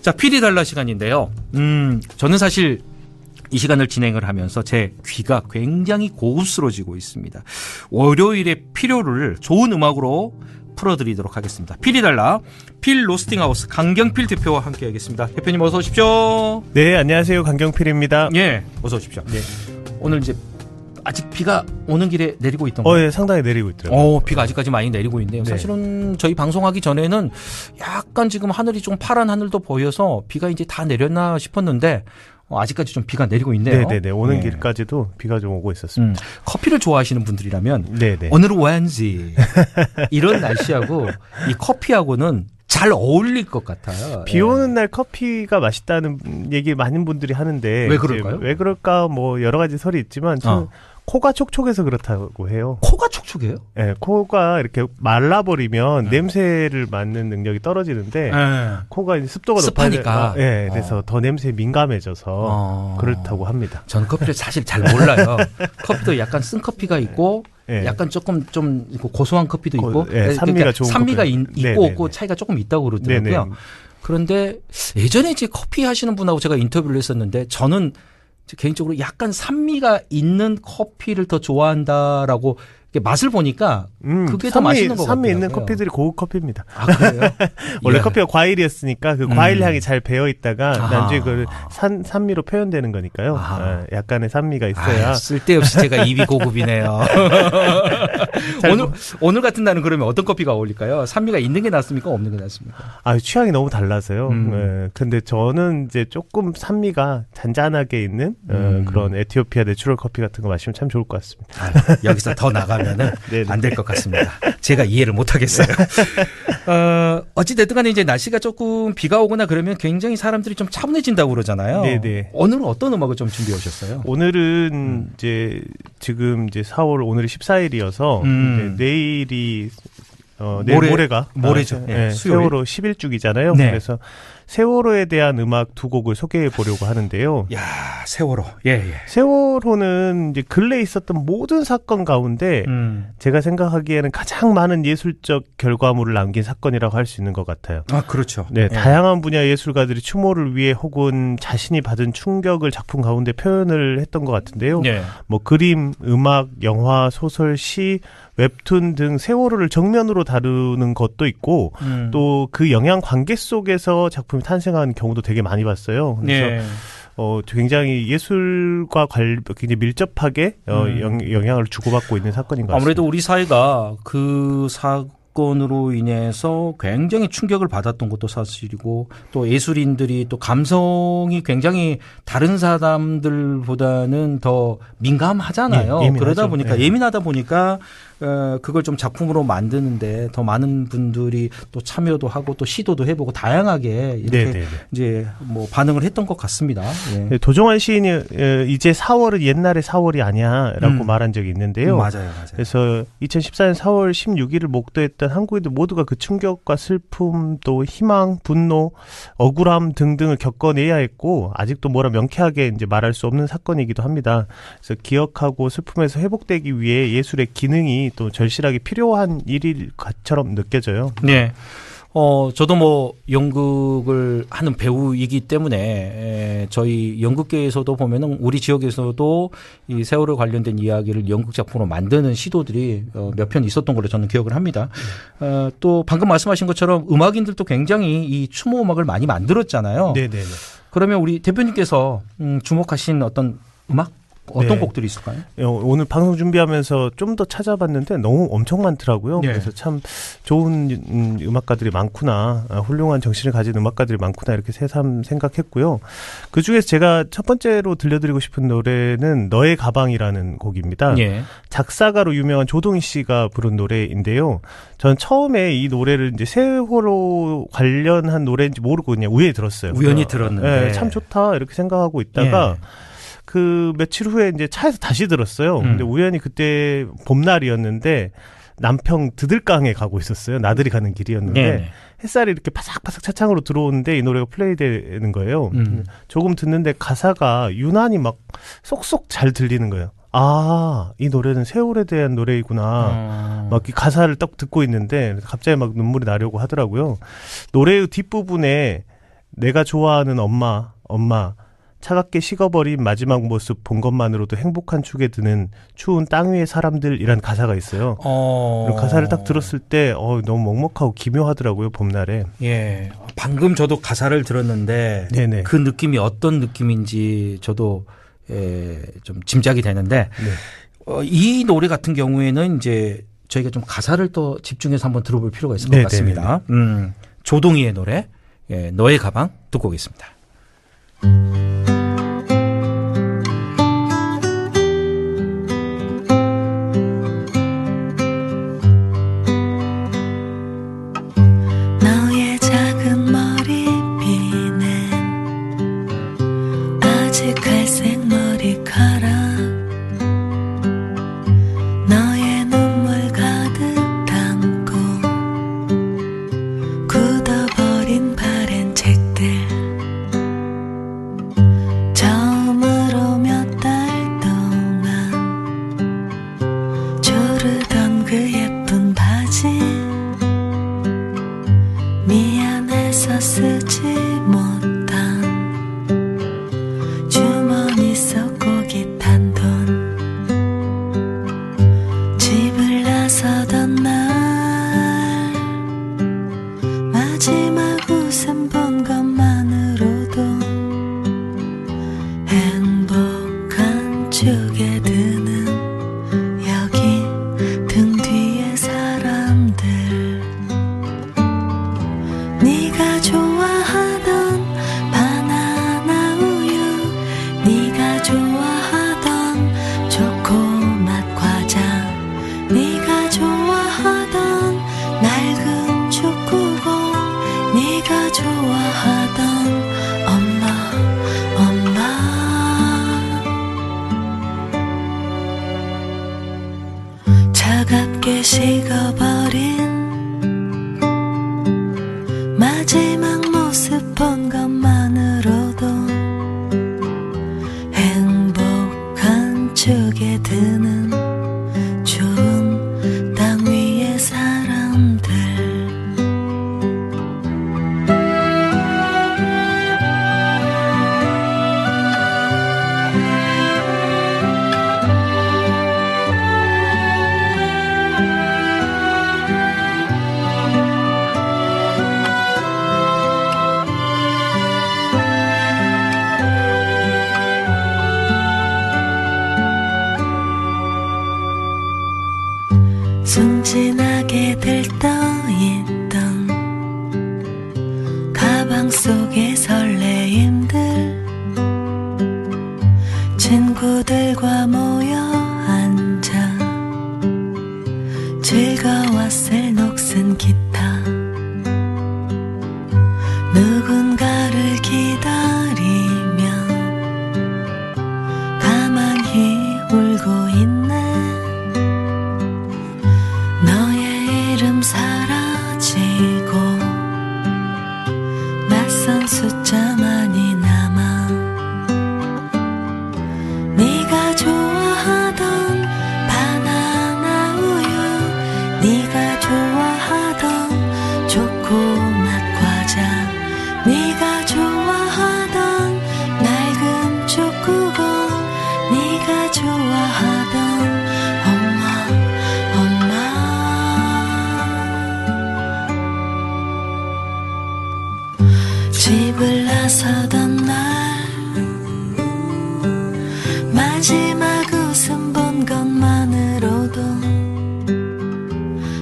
자, 필이 달라 시간인데요. 저는 사실 이 시간을 진행을 하면서 제 귀가 굉장히 고급스러워지고 있습니다. 월요일의 필요를 좋은 음악으로 풀어드리도록 하겠습니다. 필이 달라 필 로스팅하우스 강경필 대표와 함께하겠습니다. 대표님 어서 오십시오. 네, 안녕하세요. 강경필입니다. 예, 어서 오십시오. 네. 오늘 이제 아직 비가 오는 길에 내리고 있던가요? 예, 상당히 내리고 있더라고요. 비가 아직까지 많이 내리고 있네요. 네. 사실은 저희 방송하기 전에는 약간 지금 하늘이 좀 파란 하늘도 보여서 비가 이제 다 내렸나 싶었는데 아직까지 좀 비가 내리고 있네요. 네네네. 오는 길까지도 비가 좀 오고 있었습니다. 커피를 좋아하시는 분들이라면 네네. 오늘은 왠지 이런 날씨하고 이 커피하고는 잘 어울릴 것 같아요. 비 오는 날 커피가 맛있다는 얘기 많은 분들이 하는데 왜 그럴까요? 왜 그럴까 뭐 여러 가지 설이 있지만 저는 코가 촉촉해서 그렇다고 해요. 코가 촉촉해요? 네, 코가 이렇게 말라버리면 냄새를 맡는 능력이 떨어지는데 코가 이제 습도가 습하니까. 네, 그래서 더 냄새에 민감해져서 그렇다고 합니다. 저는 커피를 사실 잘 몰라요. 커피도 약간 쓴 커피가 있고 약간 조금 좀 고소한 커피도 있고 산미가 좋은 산미가 커피. 있고 없고 차이가 조금 있다고 그러더라고요. 네네. 그런데 예전에 이제 커피 하시는 분하고 제가 인터뷰를 했었는데 저는 개인적으로 약간 산미가 있는 커피를 더 좋아한다라고 맛을 보니까 그게 더 맛있는 것 같아요. 산미 있는 커피들이 고급 커피입니다. 아, 그래요? 원래 커피가 과일이었으니까 그 과일 향이 잘 배어 있다가 나중에 그 산미로 표현되는 거니까요. 약간의 산미가 있어야. 쓸데없이 제가 입이 고급이네요. 오늘 같은 날은 그러면 어떤 커피가 어울릴까요? 산미가 있는 게 낫습니까? 없는 게 낫습니까? 취향이 너무 달라서요. 근데 저는 이제 조금 산미가 잔잔하게 있는 그런 에티오피아 내추럴 커피 같은 거 마시면 참 좋을 것 같습니다. 여기서 더 나가면은 안 될 것 같습니다. 제가 이해를 못 하겠어요. 어찌됐든 간에 이제 날씨가 조금 비가 오거나 그러면 굉장히 사람들이 좀 차분해진다고 그러잖아요. 네네. 오늘은 어떤 음악을 좀 준비해 오셨어요? 오늘은 이제 지금 이제 4월 오늘이 14일이어서 내일이 모레죠. 세월호 10일주기잖아요. 네. 그래서 세월호에 대한 음악 두 곡을 소개해 보려고 하는데요. 야, 세월호. 예. 세월호는 이제 근래 있었던 모든 사건 가운데 제가 생각하기에는 가장 많은 예술적 결과물을 남긴 사건이라고 할 수 있는 것 같아요. 아, 그렇죠. 네, 다양한 분야 예술가들이 추모를 위해 혹은 자신이 받은 충격을 작품 가운데 표현을 했던 것 같은데요. 네. 뭐 그림, 음악, 영화, 소설, 시, 웹툰 등 세월호를 정면으로 다루는 것도 있고 또 그 영향 관계 속에서 작품이 탄생하는 경우도 되게 많이 봤어요. 그래서 굉장히 예술과 굉장히 밀접하게 영향을 주고받고 있는 사건인 것 같습니다. 아무래도 우리 사회가 그 사건으로 인해서 굉장히 충격을 받았던 것도 사실이고 또 예술인들이 또 감성이 굉장히 다른 사람들보다는 더 민감하잖아요. 그러다 보니까 예민하다 보니까 그걸 좀 작품으로 만드는데 더 많은 분들이 또 참여도 하고 또 시도도 해보고 다양하게 이렇게 이제 뭐 반응을 했던 것 같습니다. 예. 도종환 시인이 이제 4월은 옛날의 4월이 아니야라고 말한 적이 있는데요. 맞아요. 그래서 2014년 4월 16일을 목도했던 한국인들 모두가 그 충격과 슬픔 또 희망, 분노, 억울함 등등을 겪어내야 했고 아직도 뭐라 명쾌하게 이제 말할 수 없는 사건이기도 합니다. 그래서 기억하고 슬픔에서 회복되기 위해 예술의 기능이 또 절실하게 필요한 일일 것처럼 느껴져요. 네. 저도 뭐 연극을 하는 배우이기 때문에 저희 연극계에서도 보면은 우리 지역에서도 이 세월호 관련된 이야기를 연극 작품으로 만드는 시도들이 몇 편 있었던 걸로 저는 기억을 합니다. 또 방금 말씀하신 것처럼 음악인들도 굉장히 이 추모 음악을 많이 만들었잖아요. 네네. 그러면 우리 대표님께서 주목하신 어떤 음악? 어떤 곡들이 있을까요? 오늘 방송 준비하면서 좀 더 찾아봤는데 너무 엄청 많더라고요. 그래서 참 좋은 음악가들이 많구나, 훌륭한 정신을 가진 음악가들이 많구나 이렇게 새삼 생각했고요. 그중에서 제가 첫 번째로 들려드리고 싶은 노래는 너의 가방이라는 곡입니다. 작사가로 유명한 조동희 씨가 부른 노래인데요. 전 처음에 이 노래를 이제 세월호 관련한 노래인지 모르고 그냥 우연히 들었어요. 우연히 들었는데 참 좋다 이렇게 생각하고 있다가 그 며칠 후에 이제 차에서 다시 들었어요. 근데 우연히 그때 봄날이었는데 남평 드들강에 가고 있었어요. 나들이 가는 길이었는데 햇살이 이렇게 바삭바삭 차창으로 들어오는데 이 노래가 플레이되는 거예요. 조금 듣는데 가사가 유난히 막 쏙쏙 잘 들리는 거예요. 이 노래는 세월에 대한 노래이구나. 막 이 가사를 딱 듣고 있는데 갑자기 막 눈물이 나려고 하더라고요. 노래의 뒷부분에 내가 좋아하는 엄마 차갑게 식어버린 마지막 모습 본 것만으로도 행복한 축에 드는 추운 땅 위의 사람들이란 가사가 있어요. 그런 가사를 딱 들었을 때 너무 먹먹하고 기묘하더라고요. 봄날에. 예, 방금 저도 가사를 들었는데 네네. 그 느낌이 어떤 느낌인지 저도 좀 짐작이 되는데 이 노래 같은 경우에는 이제 저희가 좀 가사를 또 집중해서 한번 들어볼 필요가 있을 것 같습니다. 조동희의 노래 너의 가방 듣고 오겠습니다. 너의 작은 머리핀에 아직 갈색 머리카락 너의 눈물 가득 담고 굳어버린 바랜 책들 처음으로 몇 달 동안 조르던 그 예쁜 바지 미안해서 쓰지 못한 주머니 속 고기 탄 돈 집을 나서던 날 마지막 웃음 본 것만으로도 행복한 축에 드는 여기 등 뒤에 사람들 네가 좋아하던 바나나 우유 네가 좋아하던 초코맛 과자 네가 좋아하던 낡은 축구공 네가 좋아하던 엄마 차갑게 식어버린 마지막 모습 본 것만으로도 행복한 축에 드는 추운 땅 위의 사람들 순진하게 들떠있던 가방 속의 설레임들 친구들과 모여 앉아 즐거웠을 녹슨 기타 누군가를 기다리며 가만히 울고 있네 너의 이름 사라지고 낯선 숫자만이 남아 네가 좋아하던 바나나 우유 네가 좋아하던 초코맛 과자 네가 좋아하던 낡은 축구공 네가 좋아하던 집을 나서던 날 마지막 웃음 본 것만으로도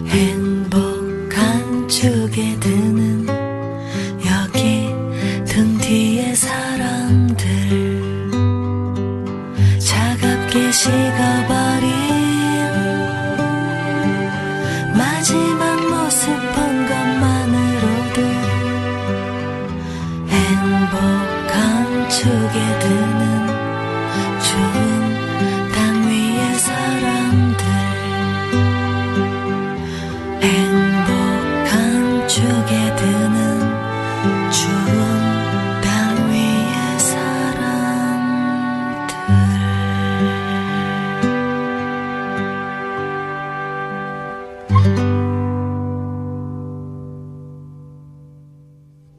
행복한 축에 드는 여기 등 뒤에 사람들 차갑게 식어버린 마지막 모습 본 것만으로도 행복한 축에 드는 추운 땅 위의 사람들 행복한 축에 드는 추운 땅 위의 사람들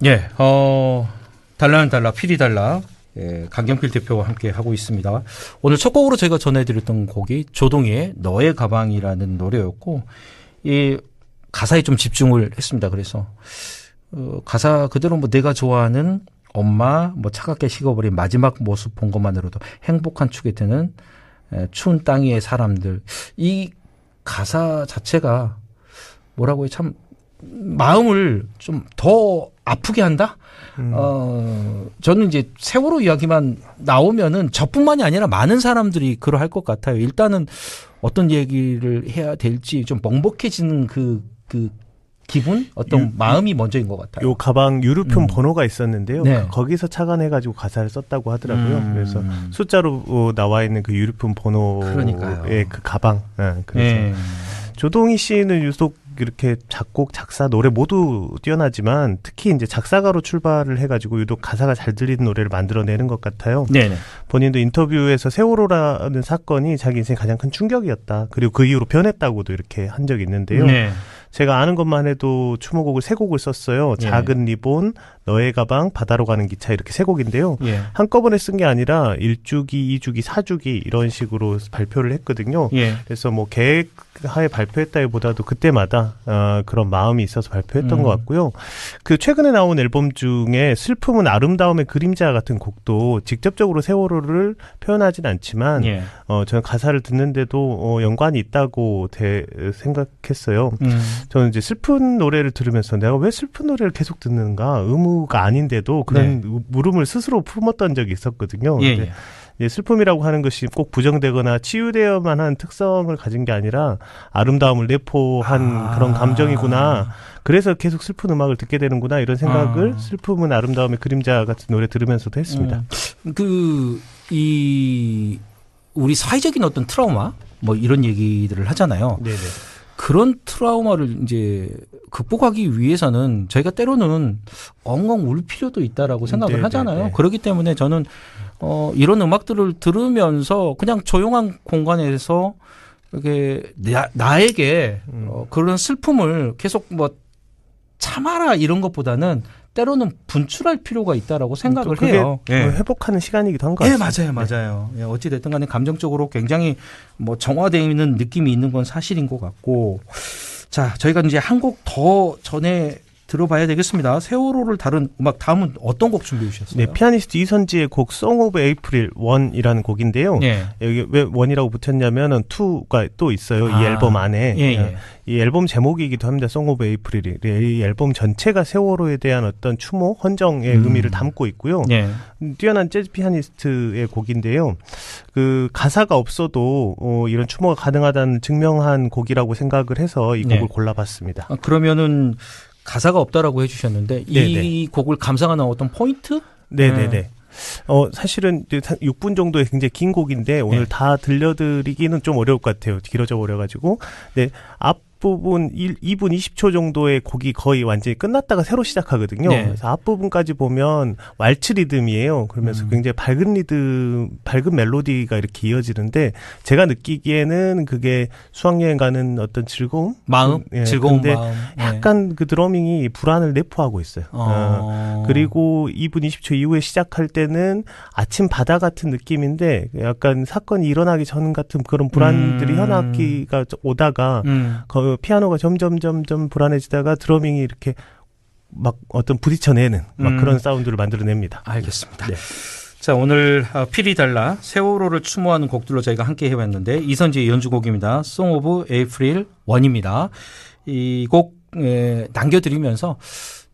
예, 달라는 달라 필이 달라 강경필 대표와 함께 하고 있습니다. 오늘 첫 곡으로 저희가 전해드렸던 곡이 조동희의 너의 가방이라는 노래였고 이 가사에 좀 집중을 했습니다. 그래서 가사 그대로 뭐 내가 좋아하는 엄마 뭐 차갑게 식어버린 마지막 모습 본 것만으로도 행복한 축에 드는 추운 땅 위의 사람들. 이 가사 자체가 뭐라고 해 참 마음을 좀 더 아프게 한다? 저는 이제 세월호 이야기만 나오면은 저뿐만이 아니라 많은 사람들이 그러할 것 같아요. 일단은 어떤 얘기를 해야 될지 좀 먹먹해지는 그 기분? 어떤 마음이 먼저인 것 같아요. 요 가방 유류품 번호가 있었는데요. 네. 거기서 착안해가지고 가사를 썼다고 하더라고요. 그래서 숫자로 나와 있는 그 유류품 번호의 그 가방. 그래서 조동희 씨는 유독 이렇게 작곡, 작사, 노래 모두 뛰어나지만 특히 이제 작사가로 출발을 해가지고 유독 가사가 잘 들리는 노래를 만들어내는 것 같아요. 네네. 본인도 인터뷰에서 세월호라는 사건이 자기 인생 가장 큰 충격이었다. 그리고 그 이후로 변했다고도 이렇게 한 적이 있는데요. 네. 제가 아는 것만 해도 추모곡을 3곡을 썼어요. 작은 리본, 너의 가방, 바다로 가는 기차 이렇게 3곡인데요. 한꺼번에 쓴 게 아니라 1주기, 2주기, 4주기 이런 식으로 발표를 했거든요. 그래서 뭐 계획하에 발표했다기보다도 그때마다 그런 마음이 있어서 발표했던 것 같고요. 그 최근에 나온 앨범 중에 슬픔은 아름다움의 그림자 같은 곡도 직접적으로 세월호를 표현하진 않지만 저는 가사를 듣는데도 연관이 있다고 생각했어요. 저는 이제 슬픈 노래를 들으면서 내가 왜 슬픈 노래를 계속 듣는가 의무가 아닌데도 그런 물음을 스스로 품었던 적이 있었거든요. 근데 슬픔이라고 하는 것이 꼭 부정되거나 치유되어야만 한 특성을 가진 게 아니라 아름다움을 내포한 그런 감정이구나. 그래서 계속 슬픈 음악을 듣게 되는구나 이런 생각을 슬픔은 아름다움의 그림자 같은 노래 들으면서도 했습니다. 우리 사회적인 어떤 트라우마 뭐 이런 얘기들을 하잖아요. 네네. 그런 트라우마를 이제 극복하기 위해서는 저희가 때로는 엉엉 울 필요도 있다라고 생각을 하잖아요. 그렇기 때문에 저는 이런 음악들을 들으면서 그냥 조용한 공간에서 이렇게 나에게 그런 슬픔을 계속 뭐 참아라 이런 것보다는 때로는 분출할 필요가 있다라고 생각을 해요. 회복하는 시간이기도 한 것 같습니다. 맞아요. 어찌 됐든 간에 감정적으로 굉장히 뭐 정화되어 있는 느낌이 있는 건 사실인 것 같고. 자, 저희가 이제 한 곡 더 전에 들어봐야 되겠습니다. 세월호를 다룬 음악 다음은 어떤 곡 준비해 주셨어요? 네, 피아니스트 이선지의 곡 Song of April 1이라는 곡인데요. 여기 왜 1이라고 붙였냐면은 2가 또 있어요. 이 앨범 안에. 이 앨범 제목이기도 합니다. Song of April이. 이 앨범 전체가 세월호에 대한 어떤 추모, 헌정의 의미를 담고 있고요. 뛰어난 재즈 피아니스트의 곡인데요. 그 가사가 없어도 이런 추모가 가능하다는 증명한 곡이라고 생각을 해서 이 곡을 골라봤습니다. 그러면은 가사가 없다라고 해주셨는데 이 곡을 감상하는 어떤 포인트? 네네네. 사실은 6분 정도의 굉장히 긴 곡인데 오늘 다 들려드리기는 좀 어려울 것 같아요. 길어져 버려가지고. 네, 앞부분 2분 20초 정도의 곡이 거의 완전히 끝났다가 새로 시작하거든요. 그래서 앞부분까지 보면 왈츠 리듬이에요. 그러면서 굉장히 밝은 리듬, 밝은 멜로디가 이렇게 이어지는데 제가 느끼기에는 그게 수학여행 가는 어떤 즐거움? 마음? 즐거운 마음. 약간 그 드러밍이 불안을 내포하고 있어요. 그리고 2분 20초 이후에 시작할 때는 아침 바다 같은 느낌인데 약간 사건이 일어나기 전 같은 그런 불안들이 현악기가 오다가 피아노가 점점 불안해지다가 드러밍이 이렇게 막 어떤 부딪혀내는 막 그런 사운드를 만들어냅니다. 알겠습니다. 자, 오늘 필이 달라 세월호를 추모하는 곡들로 저희가 함께 해봤는데 이선지의 연주곡입니다. Song of April 1입니다. 이 곡 남겨드리면서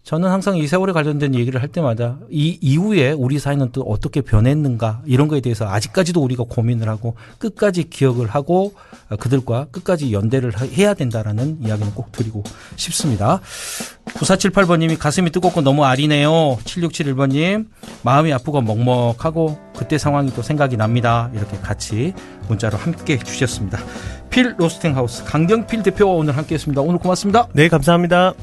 저는 항상 이 세월에 관련된 얘기를 할 때마다 이 이후에 우리 사회는 또 어떻게 변했는가 이런 거에 대해서 아직까지도 우리가 고민을 하고 끝까지 기억을 하고 그들과 끝까지 연대를 해야 된다라는 이야기는 꼭 드리고 싶습니다. 9478번님이 가슴이 뜨겁고 너무 아리네요. 7671번님 마음이 아프고 먹먹하고 그때 상황이 또 생각이 납니다. 이렇게 같이 문자로 함께 주셨습니다. 필 로스팅하우스 강경필 대표와 오늘 함께했습니다. 오늘 고맙습니다. 네, 감사합니다.